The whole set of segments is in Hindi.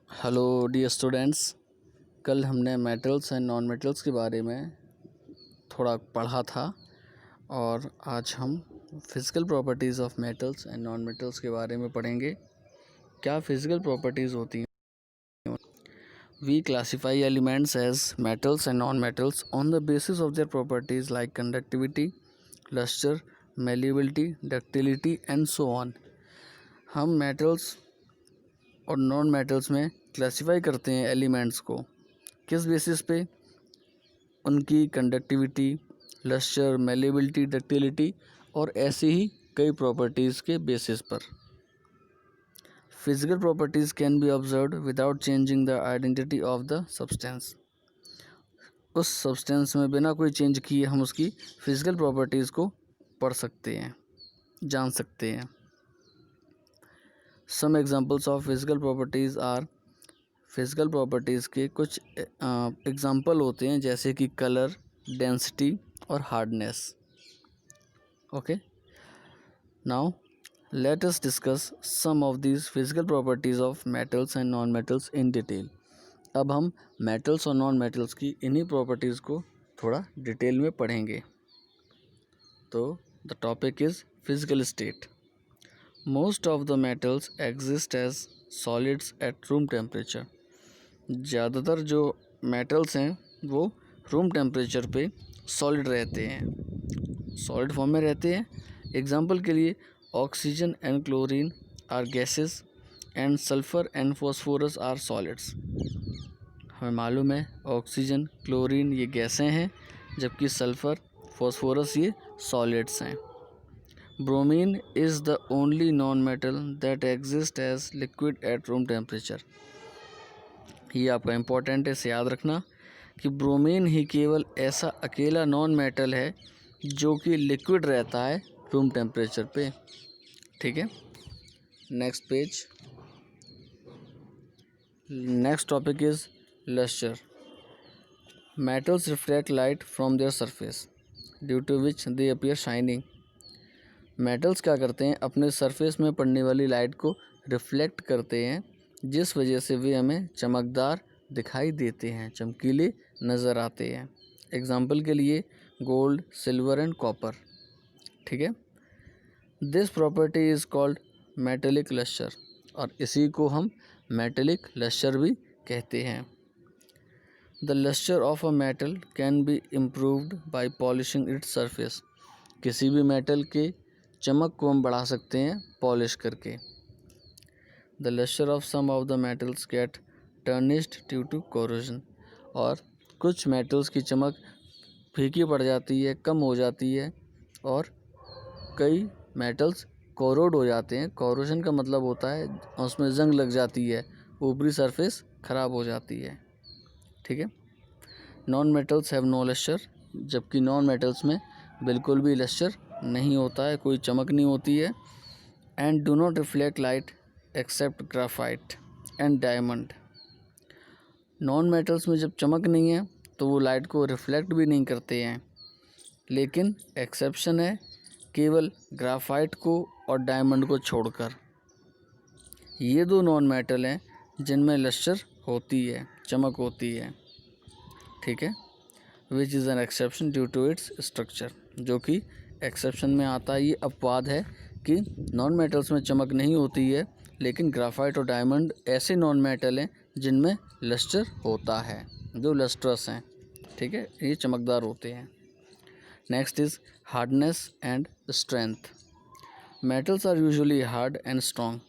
Hello dear students. कल हमने मेटल्स एंड नॉन मेटल्स के बारे में थोड़ा पढ़ा था और आज हम physical properties of metals and non metals के बारे में पढ़ेंगे। क्या फिज़िकल प्रॉपर्टीज़ होती हैं? We classify elements as metals and non metals on the basis of their properties like conductivity, lustre, malleability, ductility and so on. हम मेटल्स और नॉन मेटल्स में क्लासीफाई करते हैं एलिमेंट्स को किस बेसिस पे? उनकी कंडक्टिविटी, लस्टर, मेलिएबिलिटी, डक्टिलिटी और ऐसे ही कई प्रॉपर्टीज़ के बेसिस पर। Physical properties can be observed without changing the identity of the substance. उस सब्सटेंस में बिना कोई चेंज किए हम उसकी फिजिकल प्रॉपर्टीज़ को पढ़ सकते हैं, जान सकते हैं। Some examples of physical properties are, physical properties के कुछ एग्जांपल होते हैं जैसे कि कलर, डेंसिटी और hardness. Okay, now let us discuss some of these physical properties of metals and non metals in detail. अब हम मेटल्स और नॉन मेटल्स की इन्हीं प्रॉपर्टीज़ को थोड़ा डिटेल में पढ़ेंगे। तो the topic is physical state. Most of the metals exist as solids at room temperature. ज़्यादातर जो मेटल्स हैं वो रूम टेम्परेचर पे सॉलिड रहते हैं, सॉलिड फॉर्म में रहते हैं। एग्जांपल के लिए oxygen and chlorine are gases and sulphur and phosphorus are solids. हमें मालूम है ऑक्सीजन, क्लोरीन ये गैसें हैं जबकि सल्फ़र, फॉस्फोरस ये सॉलिड्स हैं। Bromine is the only non metal that exist as liquid at room temperature. ये आपका इम्पोर्टेंट है, इसे याद रखना कि ब्रोमीन ही केवल ऐसा अकेला नॉन मेटल है जो कि लिक्विड रहता है रूम टेम्परेचर पे। ठीक है, next page. Next topic is lustre. Metals reflect light from their surface due to which they appear shining. Metals क्या करते हैं, अपने सरफेस में पड़ने वाली लाइट को रिफ्लेक्ट करते हैं जिस वजह से वे हमें चमकदार दिखाई देते हैं, चमकीले नज़र आते हैं। एग्जाम्पल के लिए गोल्ड, सिल्वर एंड कॉपर। ठीक है, this property is called metallic lustre और इसी को हम मेटेलिक लस्टर भी कहते हैं। The lustre of a metal can be improved by polishing its surface. किसी भी मेटल के चमक को हम बढ़ा सकते हैं पॉलिश करके। The lustre of some of the metals get tarnished due to corrosion. और कुछ मेटल्स की चमक फीकी पड़ जाती है, कम हो जाती है और कई मेटल्स कोरोड हो जाते हैं। कोरोजन का मतलब होता है उसमें जंग लग जाती है, ऊपरी सरफेस ख़राब हो जाती है। ठीक है, non metals have no lustre, जबकि नॉन मेटल्स में बिल्कुल भी लस्टर नहीं होता है, कोई चमक नहीं होती है। And do not reflect light except graphite and diamond. Non metals में जब चमक नहीं है तो वो लाइट को रिफ्लेक्ट भी नहीं करते हैं, लेकिन एक्सेप्शन है केवल ग्राफाइट को और डायमंड को छोड़कर। ये दो नॉन मेटल हैं जिनमें लस्टर होती है, चमक होती है। ठीक है, which is an exception due to its structure, जो कि एक्सेप्शन में आता है। ये अपवाद है कि नॉन मेटल्स में चमक नहीं होती है, लेकिन ग्राफाइट और डायमंड ऐसे नॉन मेटल हैं जिनमें लस्टर होता है, जो लस्ट्रस हैं। ठीक है, ये चमकदार होते हैं। Next is hardness and strength. Metals are usually hard and strong.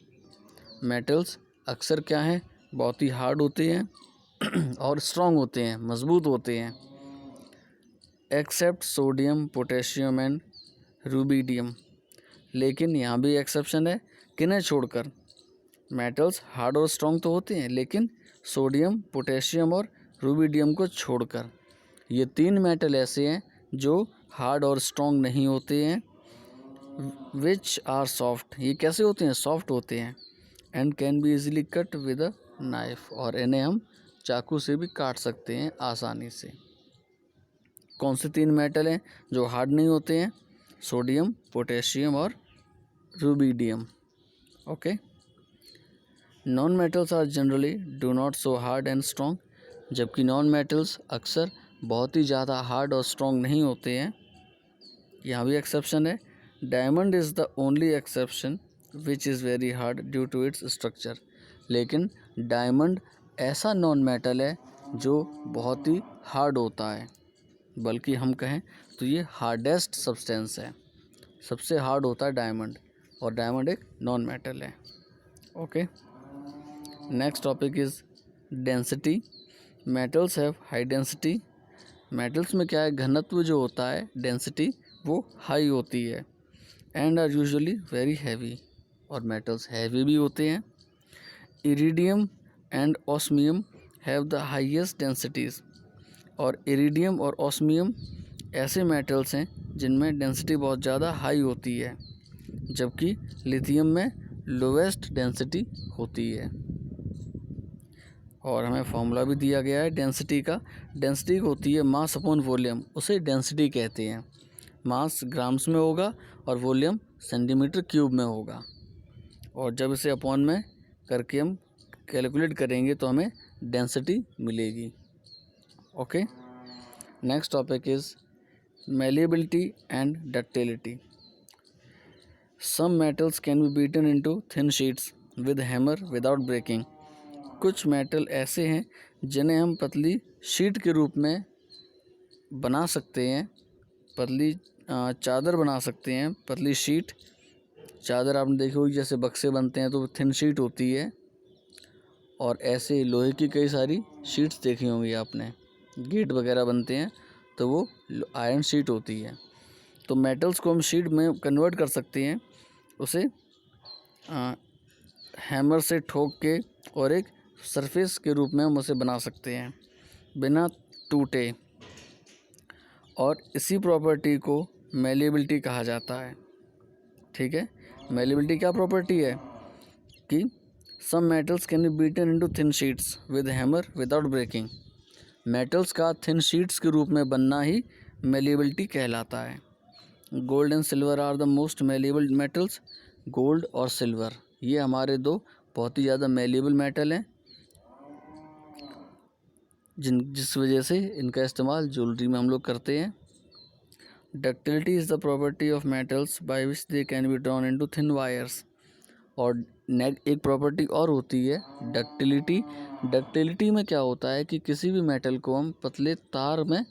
Metals अक्सर क्या हैं, बहुत ही हार्ड होते हैं और स्ट्रॉन्ग होते हैं, मजबूत होते हैं। Except sodium, potassium and rubidium. लेकिन यहाँ भी एक्सेप्शन है, किन्हें छोड़कर? मेटल्स हार्ड और स्ट्रॉन्ग तो होते हैं, लेकिन सोडियम, पोटेशियम और रूबिडियम को छोड़कर। ये तीन मेटल ऐसे हैं जो हार्ड और स्ट्रॉन्ग नहीं होते हैं। विच आर सॉफ्ट, ये कैसे होते हैं? सॉफ्ट होते हैं। And can be easily cut with a knife, और इन्हें हम चाकू से भी काट सकते हैं आसानी से। कौन से तीन मेटल हैं जो हार्ड नहीं होते हैं? सोडियम, पोटेशियम और rubidium. Okay, non metals are generally do not so hard and strong, जबकि नॉन मेटल्स अक्सर बहुत ही ज़्यादा हार्ड और स्ट्रॉन्ग नहीं होते हैं। यहाँ भी एक्सेप्शन है। Diamond is the only exception which is very hard due to its structure. लेकिन डायमंड ऐसा नॉन मेटल है जो बहुत ही हार्ड होता है, बल्कि हम कहें तो ये हार्डेस्ट सब्सटेंस है, सबसे हार्ड होता है डायमंड, और डायमंड एक नॉन मेटल है। Okay, next topic is density. Metals have high density. Metals में क्या है, घनत्व जो होता है, डेंसिटी, वो हाई होती है। And are usually very heavy, और मेटल्स हैवी भी होते हैं। Iridium and osmium have the highest densities, और इरिडियम और ऑस्मियम ऐसे मेटल्स हैं जिनमें डेंसिटी बहुत ज़्यादा हाई होती है, जबकि लिथियम में लोवेस्ट डेंसिटी होती है। और हमें फॉर्मूला भी दिया गया है डेंसिटी का। डेंसिटी होती है मास अपॉन वॉल्यूम, उसे डेंसिटी कहते हैं। मास ग्राम्स में होगा और वॉल्यूम सेंटीमीटर क्यूब में होगा, और जब इसे अपॉन में करके हम कैलकुलेट करेंगे तो हमें डेंसिटी मिलेगी। Okay, next topic is malleability and ductility. Some metals can be beaten into thin sheets with hammer without breaking. कुछ मेटल ऐसे हैं जिन्हें हम पतली शीट के रूप में बना सकते हैं, पतली चादर बना सकते हैं। पतली शीट चादर आपने देखी होगी, जैसे बक्से बनते हैं तो थिन शीट होती है, और ऐसे लोहे की कई सारी शीट्स देखी होंगी आपने, गेट वगैरह बनते हैं तो वो आयरन शीट होती है। तो मेटल्स को हम शीट में कन्वर्ट कर सकते हैं, उसे हैमर से ठोक के, और एक सरफेस के रूप में हम उसे बना सकते हैं बिना टूटे, और इसी प्रॉपर्टी को मेलेबिलिटी कहा जाता है। ठीक है, मेलेबिलिटी क्या प्रॉपर्टी है कि some metals can be beaten into thin sheets with hammer without breaking. Metals का थिन शीट्स के रूप में बनना ही मेलेबिलिटी कहलाता है। Gold and silver are the most malleable metals. Gold और सिल्वर ये हमारे दो बहुत ही ज़्यादा मेलेबल मेटल हैं, जिस वजह से इनका इस्तेमाल ज्वेलरी में हम लोग करते हैं। Ductility is the property of metals by which they can be drawn into thin wires. और एक प्रॉपर्टी और होती है डक्टिलिटी। डक्टिलिटी में क्या होता है कि किसी भी मेटल को हम पतले तार में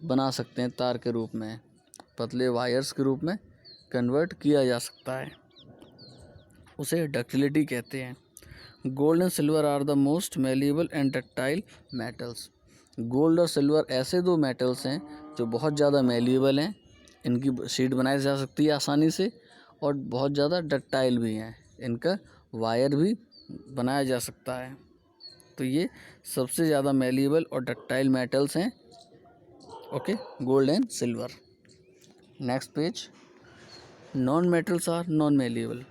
बना सकते हैं, तार के रूप में, पतले वायर्स के रूप में कन्वर्ट किया जा सकता है, उसे डक्टिलिटी कहते हैं। Gold and silver are the most malleable and ductile metals. Gold और सिल्वर ऐसे दो मेटल्स हैं जो बहुत ज़्यादा मेलेबल हैं, इनकी शीट बनाई जा सकती है आसानी से, और बहुत ज़्यादा डक्टाइल भी हैं, इनका वायर भी बनाया जा सकता है। तो ये सबसे ज़्यादा मेलेबल और डक्टाइल मेटल्स हैं। Okay, gold and silver. Next page, non metals are non malleable.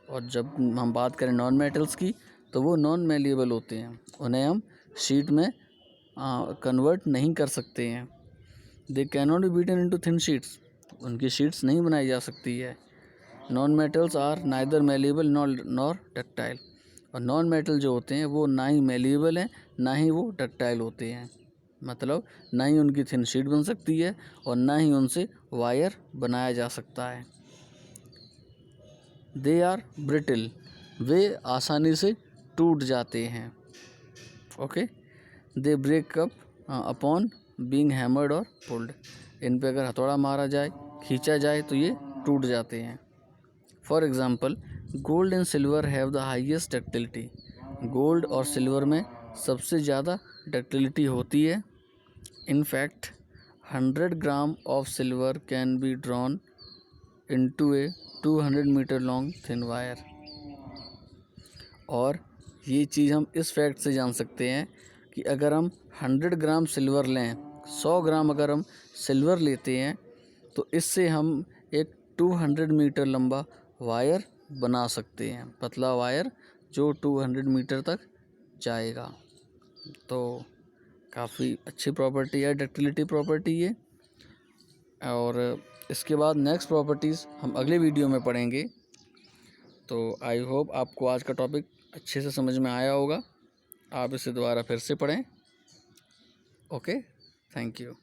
और जब हम बात करें नॉन मेटल्स की तो वो नॉन मेलेबल होते हैं, उन्हें हम शीट में कन्वर्ट नहीं कर सकते हैं। They can not be beaten into thin sheets, उनकी शीट्स नहीं बनाई जा सकती है। Non metals are neither malleable nor ductile. और नॉन मेटल जो होते हैं वो ना ही मेलेबल हैं, ना ही वो डक्टाइल होते हैं, मतलब ना ही उनकी थिन शीट बन सकती है और ना ही उनसे वायर बनाया जा सकता है। दे आर ब्रिटल, वे आसानी से टूट जाते हैं। Okay, they break up upon being hammered और पुल्ड, इन पे अगर हथौड़ा मारा जाए, खींचा जाए तो ये टूट जाते हैं। For example, gold and silver have the highest ductility. Gold और सिल्वर में सबसे ज़्यादा डक्टिलिटी होती है। In fact 100 gram of silver can be drawn into a 200 metre long thin wire. और ये चीज़ हम इस फैक्ट से जान सकते हैं कि अगर हम 100 ग्राम सिल्वर लें, 100 ग्राम अगर हम सिल्वर लेते हैं तो इससे हम एक 200 मीटर लंबा वायर बना सकते हैं, पतला वायर जो 200 मीटर तक जाएगा। तो काफ़ी अच्छी प्रॉपर्टी है डक्टिलिटी प्रॉपर्टी ये। और इसके बाद नेक्स्ट प्रॉपर्टीज़ हम अगले वीडियो में पढ़ेंगे। तो आई होप आपको आज का टॉपिक अच्छे से समझ में आया होगा। आप इसे दोबारा फिर से पढ़ें। Okay, thank you.